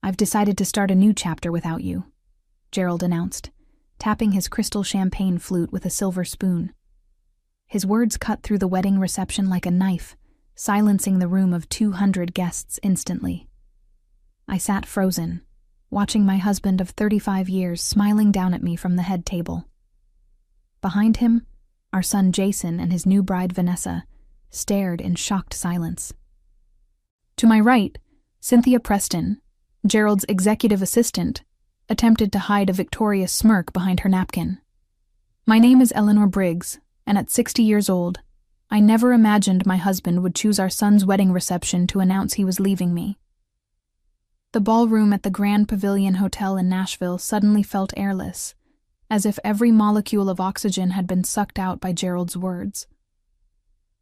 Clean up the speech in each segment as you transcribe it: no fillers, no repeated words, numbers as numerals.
"I've decided to start a new chapter without you," Gerald announced, tapping his crystal champagne flute with a silver spoon. His words cut through the wedding reception like a knife, silencing the room of 200 guests instantly. I sat frozen, watching my husband of 35 years smiling down at me from the head table. Behind him, our son Jason and his new bride Vanessa stared in shocked silence. To my right, Cynthia Preston, Gerald's executive assistant, attempted to hide a victorious smirk behind her napkin. "My name is Eleanor Briggs, and at 60 years old, I never imagined my husband would choose our son's wedding reception to announce he was leaving me." The ballroom at the Grand Pavilion Hotel in Nashville suddenly felt airless, as if every molecule of oxygen had been sucked out by Gerald's words.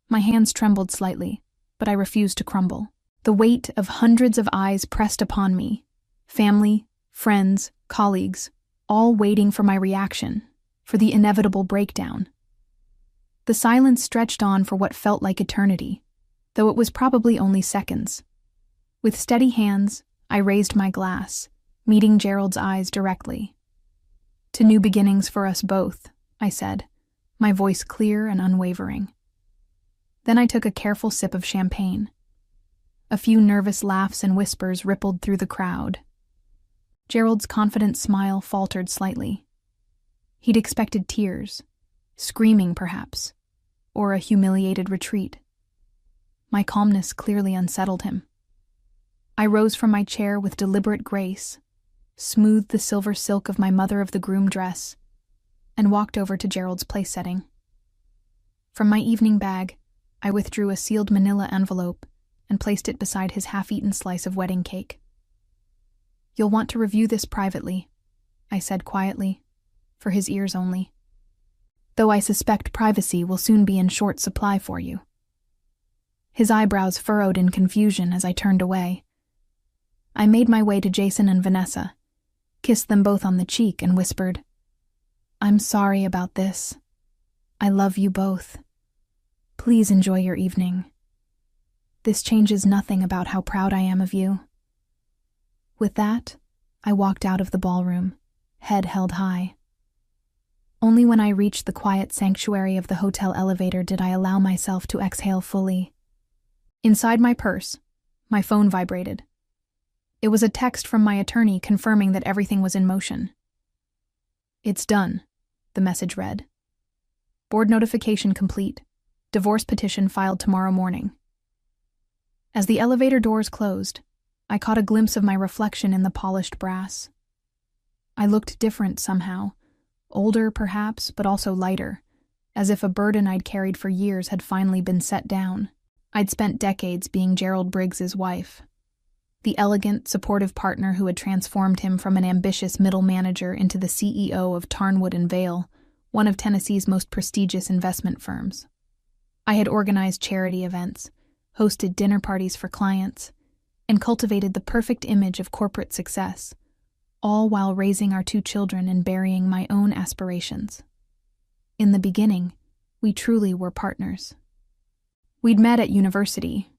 My hands trembled slightly, but I refused to crumble. The weight of hundreds of eyes pressed upon me, family, friends, colleagues, all waiting for my reaction, for the inevitable breakdown. The silence stretched on for what felt like eternity, though it was probably only seconds. With steady hands, I raised my glass, meeting Gerald's eyes directly. "To new beginnings for us both," I said, my voice clear and unwavering. Then I took a careful sip of champagne. A few nervous laughs and whispers rippled through the crowd. Gerald's confident smile faltered slightly. He'd expected tears, screaming perhaps, or a humiliated retreat. My calmness clearly unsettled him. I rose from my chair with deliberate grace, smoothed the silver silk of my mother of the groom dress, and walked over to Gerald's place setting. From my evening bag, I withdrew a sealed manila envelope and placed it beside his half-eaten slice of wedding cake. "You'll want to review this privately," I said quietly, for his ears only. "Though I suspect privacy will soon be in short supply for you." His eyebrows furrowed in confusion as I turned away. I made my way to Jason and Vanessa, kissed them both on the cheek, and whispered, "I'm sorry about this. I love you both. Please enjoy your evening. This changes nothing about how proud I am of you." With that, I walked out of the ballroom, head held high. Only when I reached the quiet sanctuary of the hotel elevator did I allow myself to exhale fully. Inside my purse, my phone vibrated. It was a text from my attorney confirming that everything was in motion. "It's done," the message read. "Board notification complete. Divorce petition filed tomorrow morning." As the elevator doors closed, I caught a glimpse of my reflection in the polished brass. I looked different somehow, older perhaps, but also lighter, as if a burden I'd carried for years had finally been set down. I'd spent decades being Gerald Briggs's wife, the elegant, supportive partner who had transformed him from an ambitious middle manager into the CEO of Tarnwood and Vale, one of Tennessee's most prestigious investment firms. I had organized charity events, hosted dinner parties for clients, and cultivated the perfect image of corporate success, all while raising our 2 children and burying my own aspirations. In the beginning, we truly were partners. We'd met at university,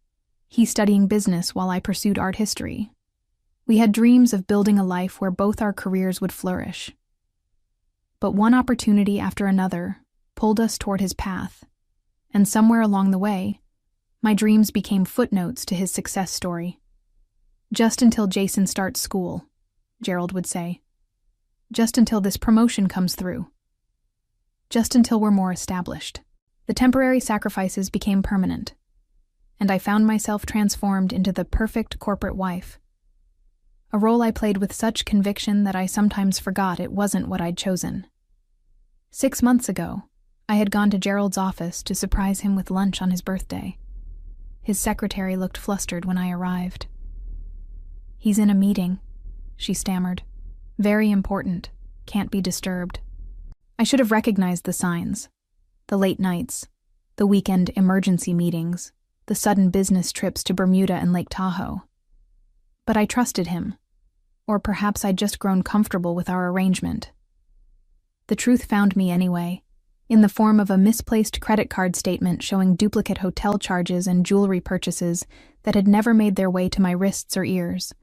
he studying business while I pursued art history. We had dreams of building a life where both our careers would flourish. But one opportunity after another pulled us toward his path, and somewhere along the way, my dreams became footnotes to his success story. "Just until Jason starts school," Gerald would say. "Just until this promotion comes through. Just until we're more established." The temporary sacrifices became permanent, and I found myself transformed into the perfect corporate wife, a role I played with such conviction that I sometimes forgot it wasn't what I'd chosen. 6 months ago, I had gone to Gerald's office to surprise him with lunch on his birthday. His secretary looked flustered when I arrived. "He's in a meeting," she stammered. "Very important. Can't be disturbed." I should have recognized the signs. The late nights, the weekend emergency meetings, the sudden business trips to Bermuda and Lake Tahoe. But I trusted him, or perhaps I'd just grown comfortable with our arrangement. The truth found me anyway, in the form of a misplaced credit card statement showing duplicate hotel charges and jewelry purchases that had never made their way to my wrists or ears.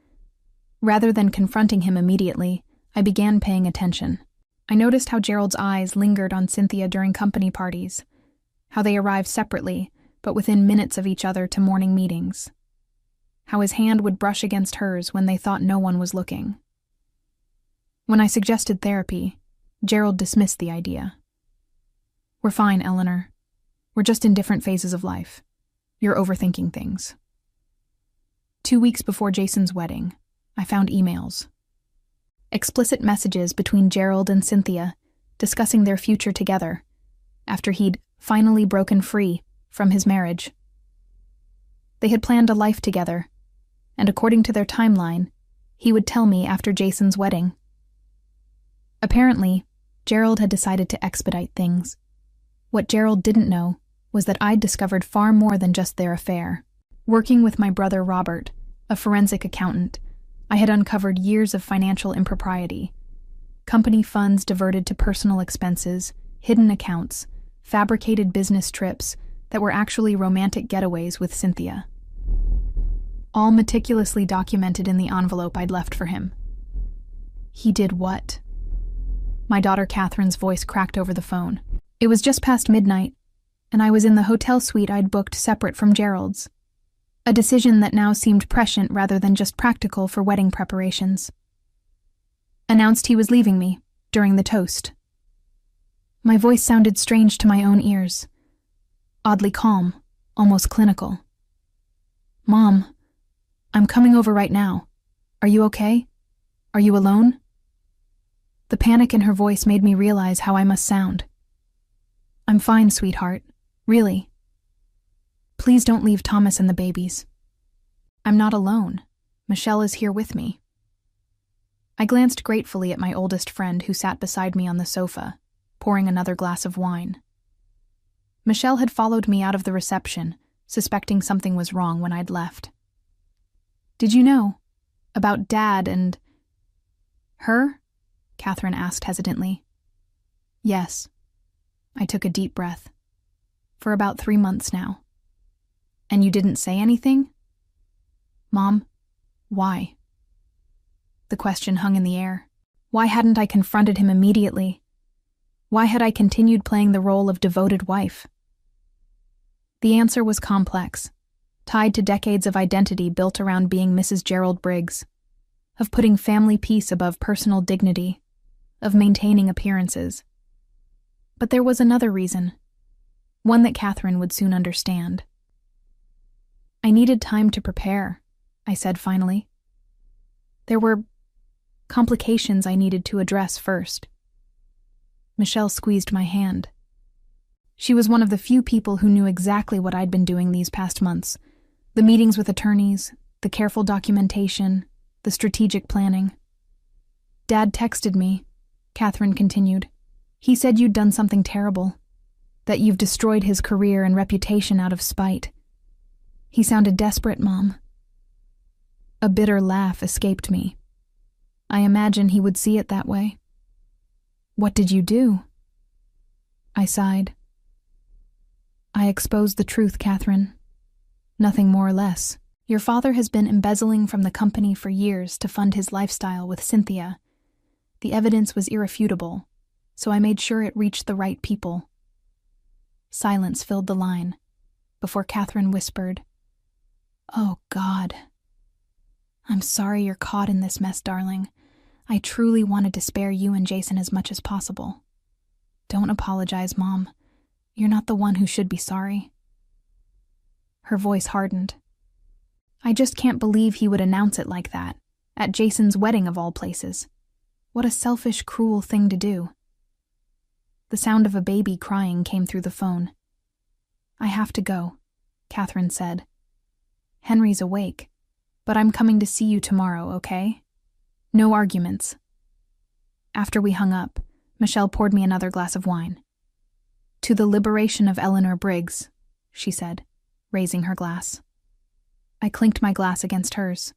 Rather than confronting him immediately, I began paying attention. I noticed how Gerald's eyes lingered on Cynthia during company parties, how they arrived separately, but within minutes of each other to morning meetings, how his hand would brush against hers when they thought no one was looking. When I suggested therapy, Gerald dismissed the idea. "We're fine, Eleanor. We're just in different phases of life. You're overthinking things." 2 weeks before Jason's wedding, I found emails. Explicit messages between Gerald and Cynthia discussing their future together after he'd finally broken free from his marriage. They had planned a life together, and according to their timeline, he would tell me after Jason's wedding. Apparently, Gerald had decided to expedite things. What Gerald didn't know was that I'd discovered far more than just their affair. Working with my brother Robert, a forensic accountant, I had uncovered years of financial impropriety. Company funds diverted to personal expenses, hidden accounts, fabricated business trips that were actually romantic getaways with Cynthia. All meticulously documented in the envelope I'd left for him. He did what? My daughter Catherine's voice cracked over the phone. It was just past midnight, and I was in the hotel suite I'd booked separate from Gerald's. A decision that now seemed prescient rather than just practical for wedding preparations. Announced he was leaving me during the toast. My voice sounded strange to my own ears. Oddly calm, almost clinical. "Mom, I'm coming over right now. Are you okay? Are you alone?" The panic in her voice made me realize how I must sound. "I'm fine, sweetheart. Really. Please don't leave Thomas and the babies. I'm not alone. Michelle is here with me." I glanced gratefully at my oldest friend who sat beside me on the sofa, pouring another glass of wine. Michelle had followed me out of the reception, suspecting something was wrong when I'd left. "Did you know about Dad and her?" Catherine asked hesitantly. "Yes." I took a deep breath. "For about 3 months now." "And you didn't say anything?" "Mom, why?" The question hung in the air. Why hadn't I confronted him immediately? Why had I continued playing the role of devoted wife? The answer was complex, tied to decades of identity built around being Mrs. Gerald Briggs, of putting family peace above personal dignity, of maintaining appearances. But there was another reason, one that Catherine would soon understand. "I needed time to prepare," I said finally. "There were complications I needed to address first." Michelle squeezed my hand. She was one of the few people who knew exactly what I'd been doing these past months. The meetings with attorneys, the careful documentation, the strategic planning. "Dad texted me," Catherine continued. "He said you'd done something terrible, that you've destroyed his career and reputation out of spite. He sounded desperate, Mom." A bitter laugh escaped me. I imagine he would see it that way. "What did you do?" I sighed. "I exposed the truth, Catherine. Nothing more or less. Your father has been embezzling from the company for years to fund his lifestyle with Cynthia. The evidence was irrefutable, so I made sure it reached the right people." Silence filled the line, before Catherine whispered, "Oh, God. I'm sorry you're caught in this mess, darling. I truly wanted to spare you and Jason as much as possible. Don't apologize, Mom. You're not the one who should be sorry." Her voice hardened. "I just can't believe he would announce it like that, at Jason's wedding of all places. What a selfish, cruel thing to do." The sound of a baby crying came through the phone. "I have to go," Catherine said. "Henry's awake, but I'm coming to see you tomorrow, okay? No arguments." After we hung up, Michelle poured me another glass of wine. "To the liberation of Eleanor Briggs," she said, raising her glass. I clinked my glass against hers.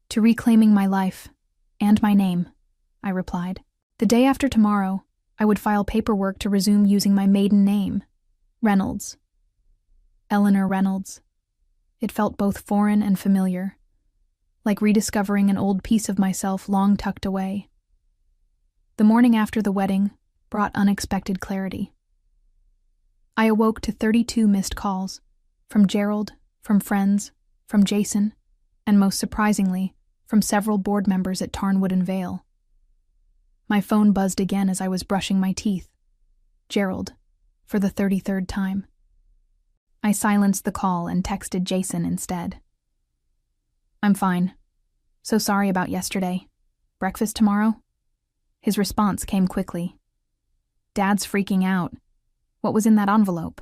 "To reclaiming my life, and my name," I replied. The day after tomorrow, I would file paperwork to resume using my maiden name, Reynolds. Eleanor Reynolds. It felt both foreign and familiar, like rediscovering an old piece of myself long tucked away. The morning after the wedding brought unexpected clarity. I awoke to 32 missed calls, from Gerald, from friends, from Jason, and most surprisingly, from several board members at Tarnwood and Vale. My phone buzzed again as I was brushing my teeth. Gerald, for the 33rd time. I silenced the call and texted Jason instead. "I'm fine. So sorry about yesterday. Breakfast tomorrow?" His response came quickly. "Dad's freaking out. What was in that envelope?"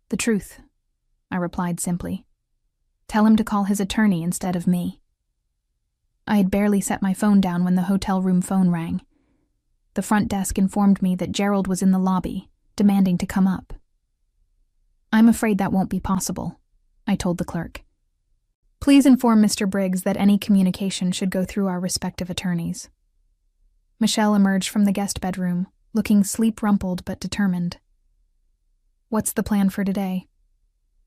"The truth," I replied simply. "Tell him to call his attorney instead of me." I had barely set my phone down when the hotel room phone rang. The front desk informed me that Gerald was in the lobby, demanding to come up. "I'm afraid that won't be possible," I told the clerk. "Please inform Mr. Briggs that any communication should go through our respective attorneys." Michelle emerged from the guest bedroom, looking sleep-rumpled but determined. "What's the plan for today?"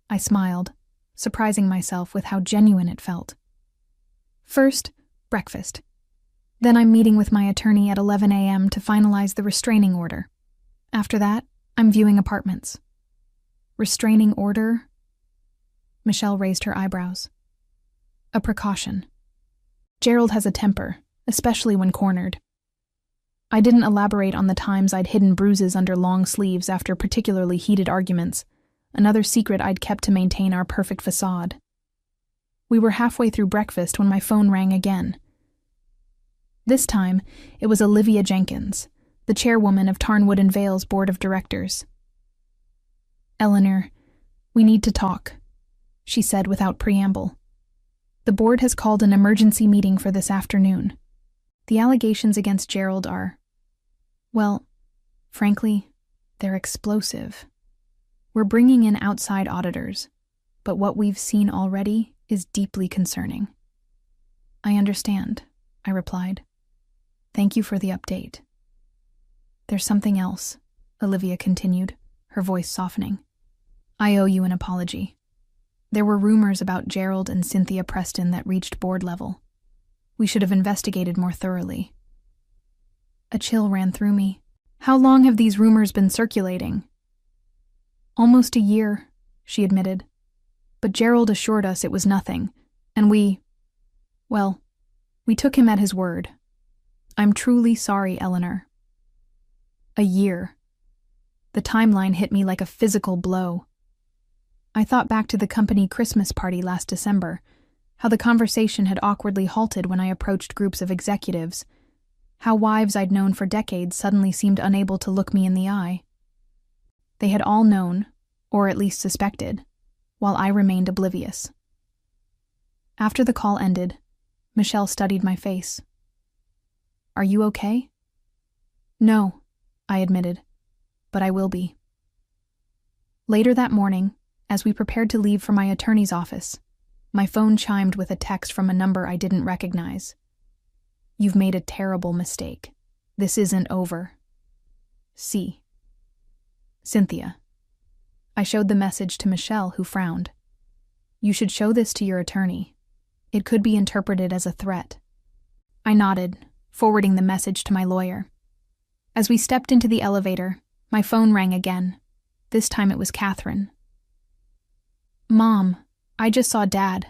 I smiled, surprising myself with how genuine it felt. "First, breakfast. Then I'm meeting with my attorney at 11 a.m. to finalize the restraining order. After that, I'm viewing apartments." "Restraining order?" Michelle raised her eyebrows. "A precaution. Gerald has a temper, especially when cornered." I didn't elaborate on the times I'd hidden bruises under long sleeves after particularly heated arguments, another secret I'd kept to maintain our perfect facade. We were halfway through breakfast when my phone rang again. This time, it was Olivia Jenkins, the chairwoman of Tarnwood and Vale's board of directors. "Eleanor, we need to talk," she said without preamble. "The board has called an emergency meeting for this afternoon. The allegations against Gerald are, well, frankly, they're explosive. We're bringing in outside auditors, but what we've seen already is deeply concerning." "I understand," I replied. "Thank you for the update." "There's something else," Olivia continued, her voice softening. "I owe you an apology. There were rumors about Gerald and Cynthia Preston that reached board level. We should have investigated more thoroughly." A chill ran through me. "How long have these rumors been circulating?" "Almost a year," she admitted. "But Gerald assured us it was nothing, and we took him at his word. I'm truly sorry, Eleanor." A year. The timeline hit me like a physical blow. I thought back to the company Christmas party last December, how the conversation had awkwardly halted when I approached groups of executives, how wives I'd known for decades suddenly seemed unable to look me in the eye. They had all known, or at least suspected, while I remained oblivious. After the call ended, Michelle studied my face. "Are you okay?" "No," I admitted, "but I will be." Later that morning, as we prepared to leave for my attorney's office, my phone chimed with a text from a number I didn't recognize. "You've made a terrible mistake. This isn't over. C. Cynthia." I showed the message to Michelle, who frowned. "You should show this to your attorney. It could be interpreted as a threat." I nodded, forwarding the message to my lawyer. As we stepped into the elevator, my phone rang again. This time it was Catherine. "Mom, I just saw Dad,"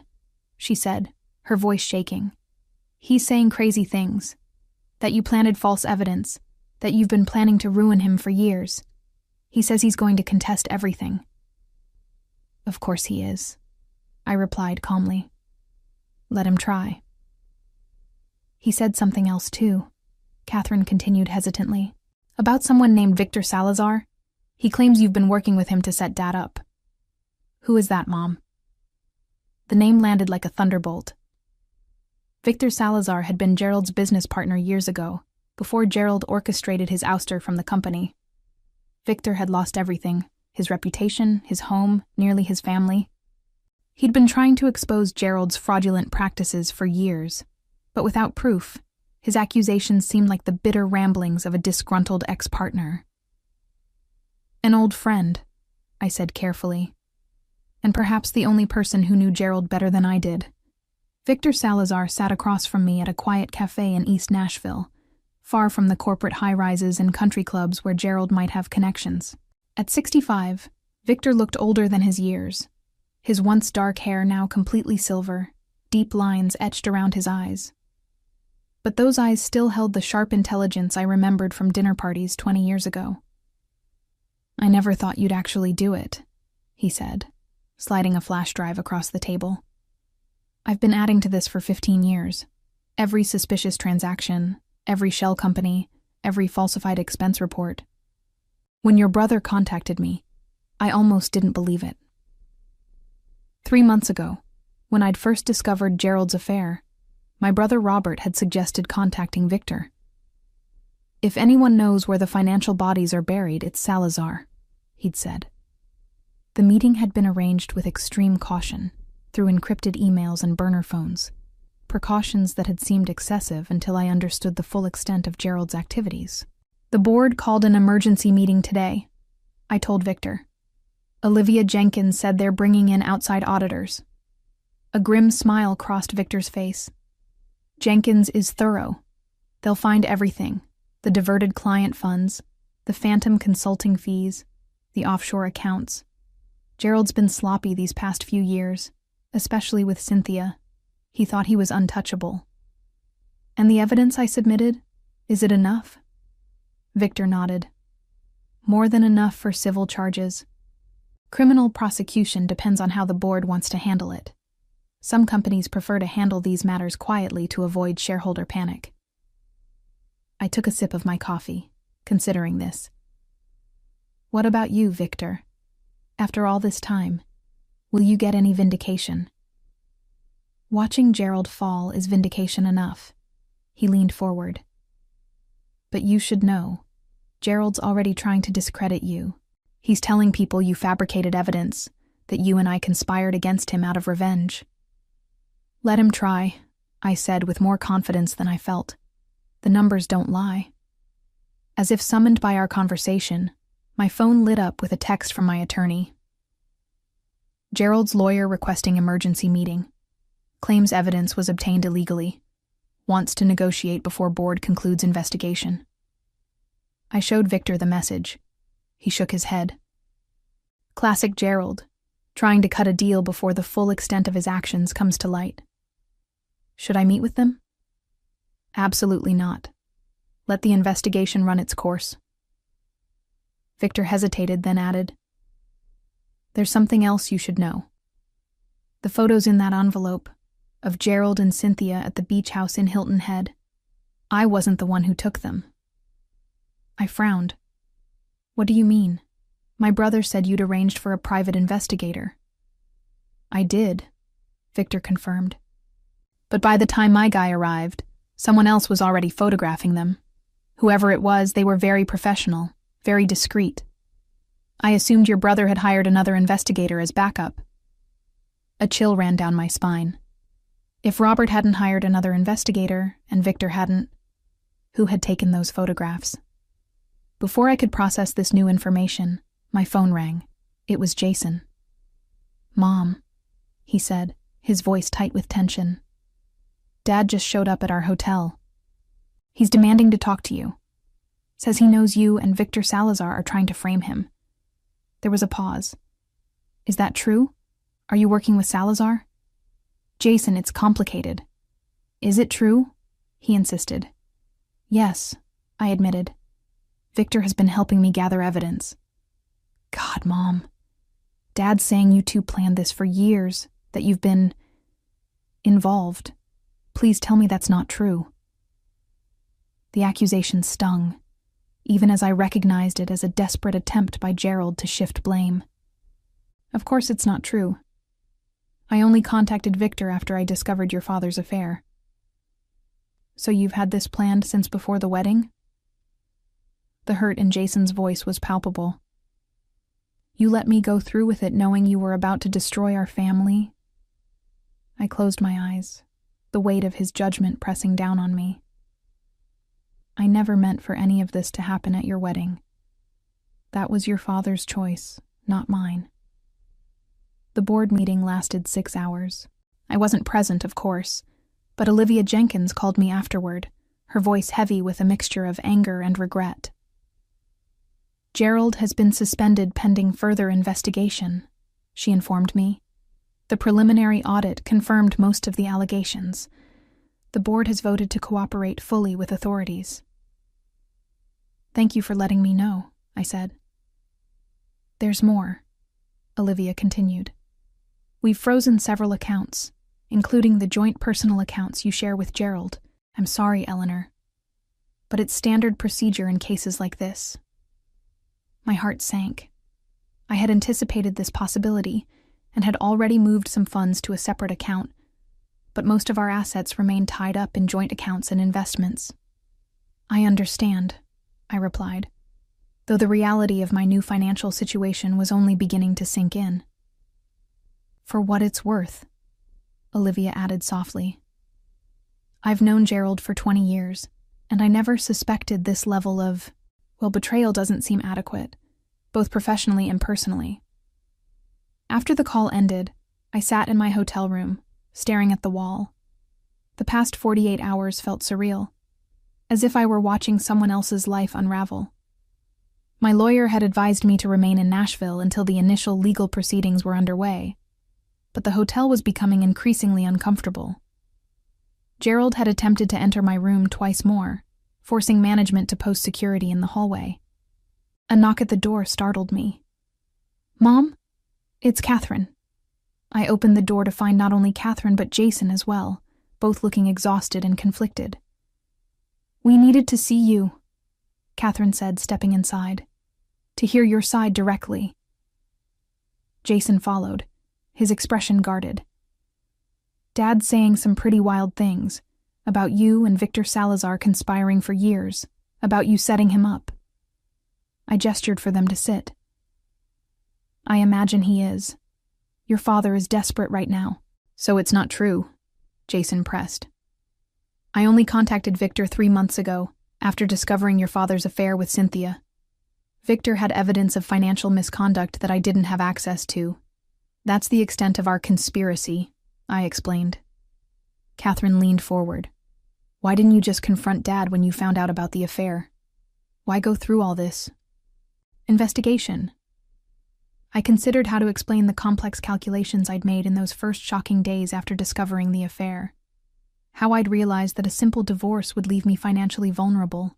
she said, her voice shaking. "He's saying crazy things. That you planted false evidence, that you've been planning to ruin him for years. He says he's going to contest everything." "Of course he is," I replied calmly. "Let him try." "He said something else too," Catherine continued hesitantly. "About someone named Victor Salazar. He claims you've been working with him to set Dad up." "Who is that, Mom?" The name landed like a thunderbolt. Victor Salazar had been Gerald's business partner years ago, before Gerald orchestrated his ouster from the company. Victor had lost everything, his reputation, his home, nearly his family. He'd been trying to expose Gerald's fraudulent practices for years, but without proof, his accusations seemed like the bitter ramblings of a disgruntled ex-partner. "An old friend," I said carefully, "and perhaps the only person who knew Gerald better than I did. Victor Salazar sat across from me at a quiet cafe in East Nashville, far from the corporate high-rises and country clubs where Gerald might have connections. At 65, Victor looked older than his years, his once dark hair now completely silver, deep lines etched around his eyes. But those eyes still held the sharp intelligence I remembered from dinner parties 20 years ago. "I never thought you'd actually do it," he said, sliding a flash drive across the table. "I've been adding to this for 15 years. Every suspicious transaction, every shell company, every falsified expense report. When your brother contacted me, I almost didn't believe it. 3 months ago, when I'd first discovered Gerald's affair, my brother Robert had suggested contacting Victor. If anyone knows where the financial bodies are buried, it's Salazar, he'd said. The meeting had been arranged with extreme caution, through encrypted emails and burner phones, precautions that had seemed excessive until I understood the full extent of Gerald's activities. "The board called an emergency meeting today," I told Victor. "Olivia Jenkins said they're bringing in outside auditors." A grim smile crossed Victor's face. "Jenkins is thorough. They'll find everything: the diverted client funds, the phantom consulting fees, the offshore accounts. Gerald's been sloppy these past few years, especially with Cynthia. He thought he was untouchable." "And the evidence I submitted? Is it enough?" Victor nodded. "More than enough for civil charges. Criminal prosecution depends on how the board wants to handle it. Some companies prefer to handle these matters quietly to avoid shareholder panic." I took a sip of my coffee, considering this. "What about you, Victor? After all this time, will you get any vindication?" "Watching Gerald fall is vindication enough." He leaned forward. "But you should know. Gerald's already trying to discredit you. He's telling people you fabricated evidence, that you and I conspired against him out of revenge." "Let him try," I said with more confidence than I felt. "The numbers don't lie." As if summoned by our conversation, my phone lit up with a text from my attorney. "Gerald's lawyer requesting emergency meeting. Claims evidence was obtained illegally. Wants to negotiate before board concludes investigation." I showed Victor the message. He shook his head. "Classic Gerald, trying to cut a deal before the full extent of his actions comes to light." "Should I meet with them?" "Absolutely not. Let the investigation run its course." Victor hesitated, then added, "There's something else you should know. The photos in that envelope, of Gerald and Cynthia at the beach house in Hilton Head, I wasn't the one who took them." I frowned. "What do you mean? My brother said you'd arranged for a private investigator." "I did," Victor confirmed. "But by the time my guy arrived, someone else was already photographing them. Whoever it was, they were very professional, very discreet. I assumed your brother had hired another investigator as backup." A chill ran down my spine. If Robert hadn't hired another investigator, and Victor hadn't, who had taken those photographs? Before I could process this new information, my phone rang. It was Jason. "Mom," he said, his voice tight with tension. "Dad just showed up at our hotel. He's demanding to talk to you. Says he knows you and Victor Salazar are trying to frame him." There was a pause. "Is that true? Are you working with Salazar?" "Jason, it's complicated." "Is it true?" he insisted. "Yes," I admitted. "Victor has been helping me gather evidence." "God, Mom. Dad's saying you two planned this for years, that you've been involved. Please tell me that's not true." The accusation stung, even as I recognized it as a desperate attempt by Gerald to shift blame. "Of course it's not true. I only contacted Victor after I discovered your father's affair." "So you've had this planned since before the wedding?" The hurt in Jason's voice was palpable. "You let me go through with it knowing you were about to destroy our family?" I closed my eyes, the weight of his judgment pressing down on me. "I never meant for any of this to happen at your wedding. That was your father's choice, not mine." The board meeting lasted 6 hours. I wasn't present, of course, but Olivia Jenkins called me afterward, her voice heavy with a mixture of anger and regret. "Gerald has been suspended pending further investigation," she informed me. "The preliminary audit confirmed most of the allegations. The board has voted to cooperate fully with authorities." "Thank you for letting me know," I said. "There's more," Olivia continued. "We've frozen several accounts, including the joint personal accounts you share with Gerald. I'm sorry, Eleanor, but it's standard procedure in cases like this." My heart sank. I had anticipated this possibility and had already moved some funds to a separate account, but most of our assets remained tied up in joint accounts and investments. "I understand," I replied, though the reality of my new financial situation was only beginning to sink in. "For what it's worth," Olivia added softly. "I've known Gerald for 20 years, and I never suspected this level of, well, betrayal doesn't seem adequate, both professionally and personally." After the call ended, I sat in my hotel room, staring at the wall. The past 48 hours felt surreal, as if I were watching someone else's life unravel. My lawyer had advised me to remain in Nashville until the initial legal proceedings were underway, but the hotel was becoming increasingly uncomfortable. Gerald had attempted to enter my room twice more, forcing management to post security in the hallway. A knock at the door startled me. "Mom? It's Catherine." I opened the door to find not only Catherine but Jason as well, both looking exhausted and conflicted. "We needed to see you," Catherine said, stepping inside, "to hear your side directly." Jason followed, his expression guarded. "Dad's saying some pretty wild things, about you and Victor Salazar conspiring for years, about you setting him up." I gestured for them to sit. "I imagine he is. Your father is desperate right now." "So it's not true," Jason pressed. "I only contacted Victor 3 months ago, after discovering your father's affair with Cynthia. Victor had evidence of financial misconduct that I didn't have access to. That's the extent of our conspiracy," I explained. Catherine leaned forward. "Why didn't you just confront Dad when you found out about the affair? Why go through all this?" "Investigation." I considered how to explain the complex calculations I'd made in those first shocking days after discovering the affair. How I'd realized that a simple divorce would leave me financially vulnerable.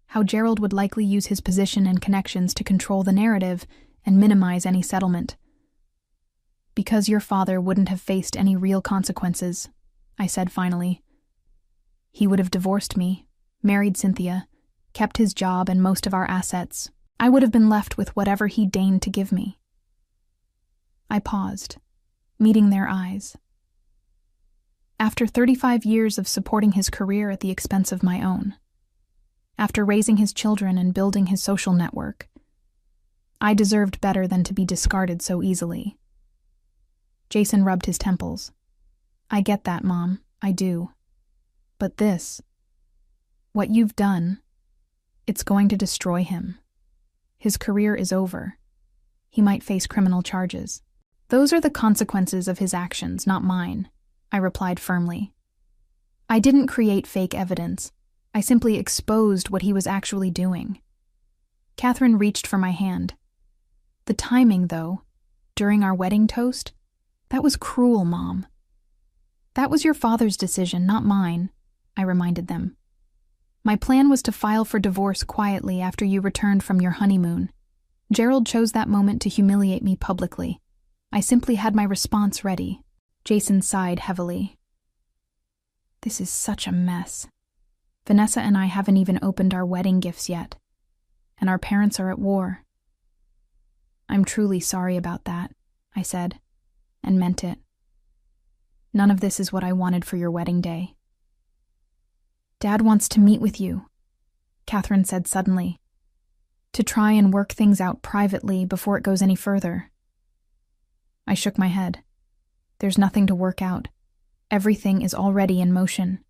How Gerald would likely use his position and connections to control the narrative and minimize any settlement. "Because your father wouldn't have faced any real consequences," I said finally. "He would have divorced me, married Cynthia, kept his job and most of our assets. I would have been left with whatever he deigned to give me." I paused, meeting their eyes. After 35 years of supporting his career at the expense of my own, after raising his children and building his social network, I deserved better than to be discarded so easily. Jason rubbed his temples. "I get that, Mom, I do. But this, what you've done, it's going to destroy him. His career is over. He might face criminal charges." "Those are the consequences of his actions, not mine," I replied firmly. "I didn't create fake evidence. I simply exposed what he was actually doing." Catherine reached for my hand. "The timing, though, during our wedding toast, that was cruel, Mom." "That was your father's decision, not mine," I reminded them. "My plan was to file for divorce quietly after you returned from your honeymoon. Gerald chose that moment to humiliate me publicly. I simply had my response ready." Jason sighed heavily. "This is such a mess. Vanessa and I haven't even opened our wedding gifts yet, and our parents are at war." "I'm truly sorry about that," I said, and meant it. "None of this is what I wanted for your wedding day." "Dad wants to meet with you," Catherine said suddenly, "to try and work things out privately before it goes any further." I shook my head. "There's nothing to work out. Everything is already in motion."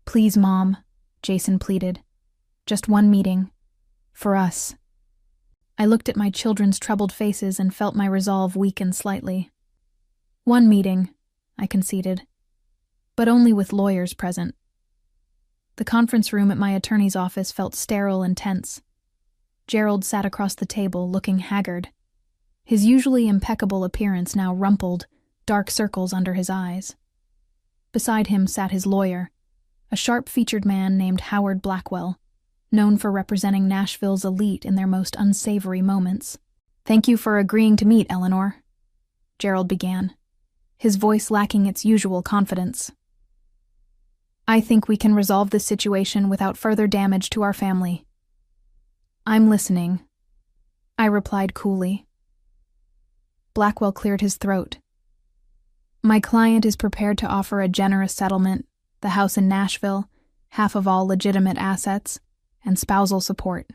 "Please, Mom," Jason pleaded. "Just one meeting. For us." I looked at my children's troubled faces and felt my resolve weaken slightly. "One meeting," I conceded. But only with lawyers present. The conference room at my attorney's office felt sterile and tense. Gerald sat across the table, looking haggard. His usually impeccable appearance now rumpled, dark circles under his eyes. Beside him sat his lawyer, a sharp-featured man named Howard Blackwell, known for representing Nashville's elite in their most unsavory moments. "Thank you for agreeing to meet, Eleanor," Gerald began, his voice lacking its usual confidence. "I think we can resolve this situation without further damage to our family." "I'm listening," I replied coolly. Blackwell cleared his throat. "My client is prepared to offer a generous settlement, the house in Nashville, half of all legitimate assets, and spousal support.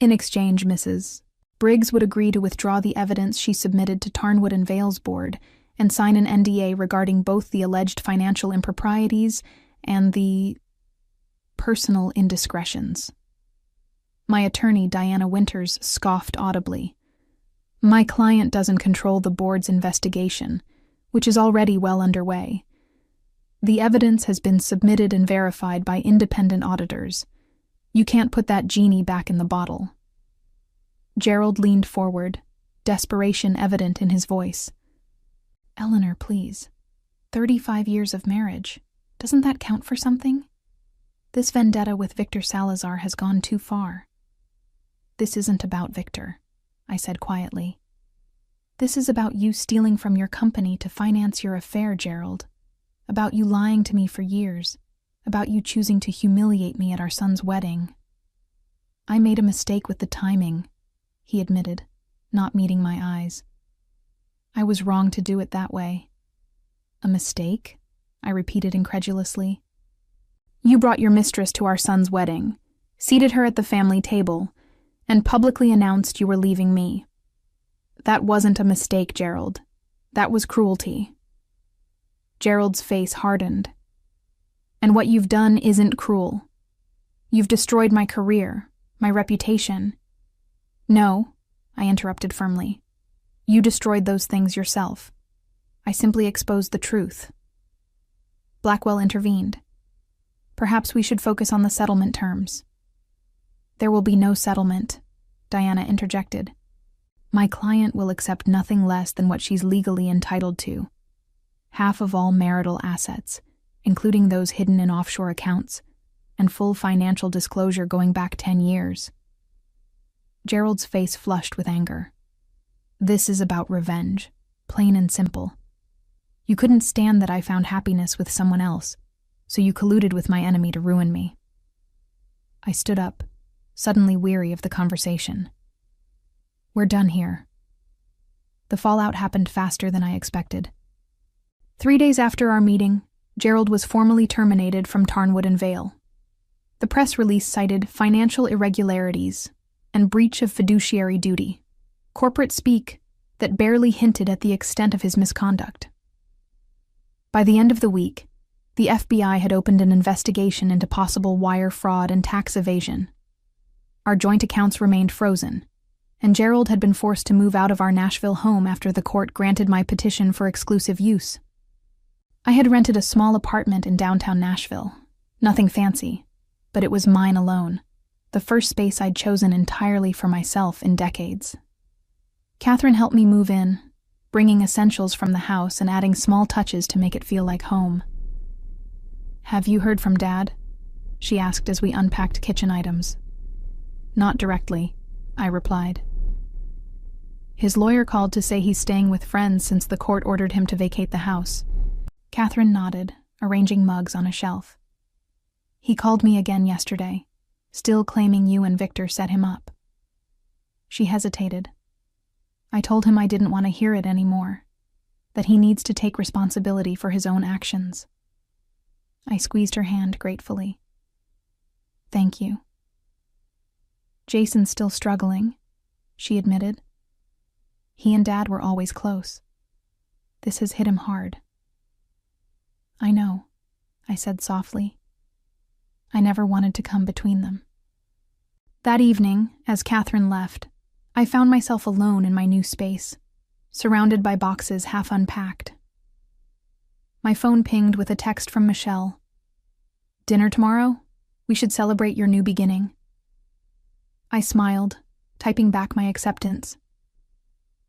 In exchange, Mrs. Briggs would agree to withdraw the evidence she submitted to Tarnwood and Vale's board and sign an NDA regarding both the alleged financial improprieties and the personal indiscretions." My attorney, Diana Winters, scoffed audibly. "My client doesn't control the board's investigation, which is already well underway. The evidence has been submitted and verified by independent auditors. You can't put that genie back in the bottle." Gerald leaned forward, desperation evident in his voice. "Eleanor, please. 35 years of marriage. Doesn't that count for something? This vendetta with Victor Salazar has gone too far." "This isn't about Victor," I said quietly. "This is about you stealing from your company to finance your affair, Gerald. About you lying to me for years. About you choosing to humiliate me at our son's wedding." "I made a mistake with the timing," he admitted, not meeting my eyes. "I was wrong to do it that way." "A mistake?" I repeated incredulously. "You brought your mistress to our son's wedding, seated her at the family table, and publicly announced you were leaving me. That wasn't a mistake, Gerald. That was cruelty." Gerald's face hardened. "And what you've done isn't cruel. You've destroyed my career, my reputation." "No," I interrupted firmly. "You destroyed those things yourself. I simply exposed the truth." Blackwell intervened. "Perhaps we should focus on the settlement terms." "There will be no settlement," Diana interjected. "My client will accept nothing less than what she's legally entitled to. Half of all marital assets, including those hidden in offshore accounts, and full financial disclosure going back 10 years. Gerald's face flushed with anger. "This is about revenge, plain and simple. You couldn't stand that I found happiness with someone else, so you colluded with my enemy to ruin me." I stood up, suddenly weary of the conversation. "We're done here." The fallout happened faster than I expected. 3 days after our meeting, Gerald was formally terminated from Tarnwood and Vale. The press release cited financial irregularities and breach of fiduciary duty, corporate speak that barely hinted at the extent of his misconduct. By the end of the week, the FBI had opened an investigation into possible wire fraud and tax evasion. Our joint accounts remained frozen, and Gerald had been forced to move out of our Nashville home after the court granted my petition for exclusive use. I had rented a small apartment in downtown Nashville. Nothing fancy, but it was mine alone, the first space I'd chosen entirely for myself in decades. Catherine helped me move in, bringing essentials from the house and adding small touches to make it feel like home. "Have you heard from Dad?" she asked as we unpacked kitchen items. "Not directly," I replied. "His lawyer called to say he's staying with friends since the court ordered him to vacate the house." Catherine nodded, arranging mugs on a shelf. "He called me again yesterday, still claiming you and Victor set him up." She hesitated. I told him I didn't want to hear it anymore, that he needs to take responsibility for his own actions. I squeezed her hand gratefully. "Thank you." "Jason's still struggling," she admitted. "He and Dad were always close. This has hit him hard." "I know," I said softly. "I never wanted to come between them." That evening, as Catherine left, I found myself alone in my new space, surrounded by boxes half unpacked. My phone pinged with a text from Michelle. "Dinner tomorrow? We should celebrate your new beginning." I smiled, typing back my acceptance.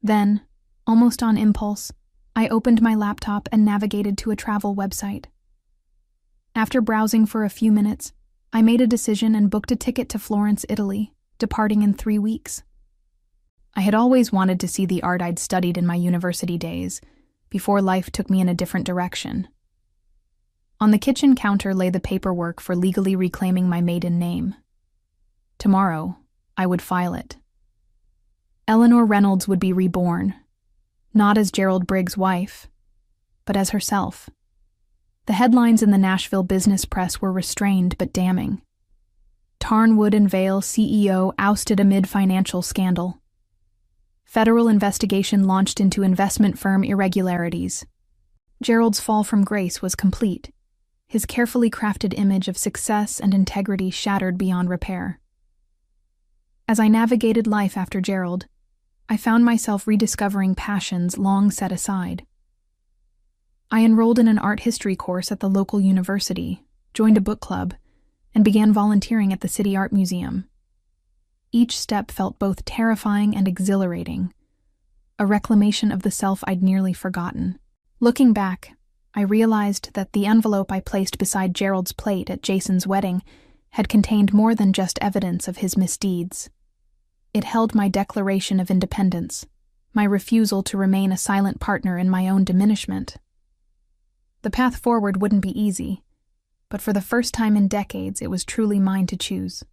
Then, almost on impulse, I opened my laptop and navigated to a travel website. After browsing for a few minutes, I made a decision and booked a ticket to Florence, Italy, departing in 3 weeks. I had always wanted to see the art I'd studied in my university days, before life took me in a different direction. On the kitchen counter lay the paperwork for legally reclaiming my maiden name. Tomorrow, I would file it. Eleanor Reynolds would be reborn, not as Gerald Briggs' wife, but as herself. The headlines in the Nashville business press were restrained but damning. Tarnwood and Vale CEO ousted amid financial scandal. Federal investigation launched into investment firm irregularities. Gerald's fall from grace was complete, his carefully crafted image of success and integrity shattered beyond repair. As I navigated life after Gerald, I found myself rediscovering passions long set aside. I enrolled in an art history course at the local university, joined a book club, and began volunteering at the City Art Museum. Each step felt both terrifying and exhilarating, a reclamation of the self I'd nearly forgotten. Looking back, I realized that the envelope I placed beside Gerald's plate at Jason's wedding had contained more than just evidence of his misdeeds. It held my declaration of independence, my refusal to remain a silent partner in my own diminishment. The path forward wouldn't be easy, but for the first time in decades it was truly mine to choose.